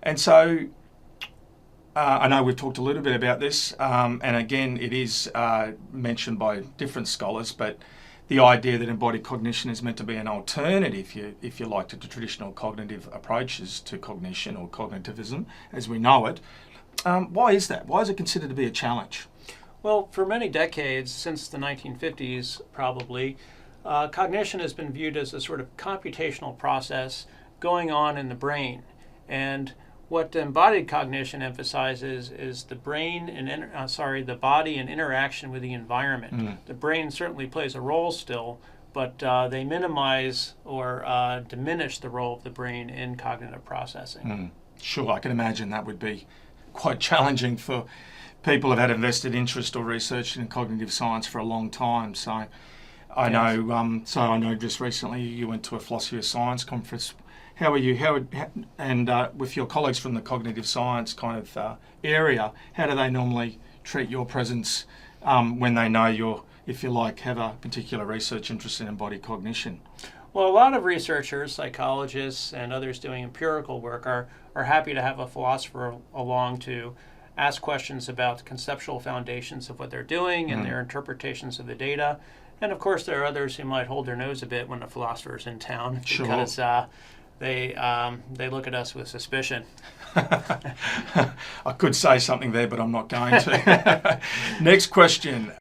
And so I know we've talked a little bit about this, and again, it is mentioned by different scholars, but the idea that embodied cognition is meant to be an alternative, if you like, to the traditional cognitive approaches to cognition or cognitivism as we know it. Why is that? Why is it considered to be a challenge? Well, for many decades, since the 1950s probably, cognition has been viewed as a sort of computational process going on in the brain. And what embodied cognition emphasizes is the brain and the body in interaction with the environment. The brain certainly plays a role still, but they minimize or diminish the role of the brain in cognitive processing. Sure, I can imagine that would be quite challenging for people who've had a vested interest or research in cognitive science for a long time. So I know. I know just recently you went to a philosophy of science conference. How are you? And with your colleagues from the cognitive science kind of area, how do they normally treat your presence when they know you're, if you like, have a particular research interest in embodied cognition? Well, a lot of researchers, psychologists, and others doing empirical work are happy to have a philosopher along to ask questions about the conceptual foundations of what they're doing and their interpretations of the data. And of course, there are others who might hold their nose a bit when a philosopher's in town because they look at us with suspicion. I could say something there, but I'm not going to. Next question.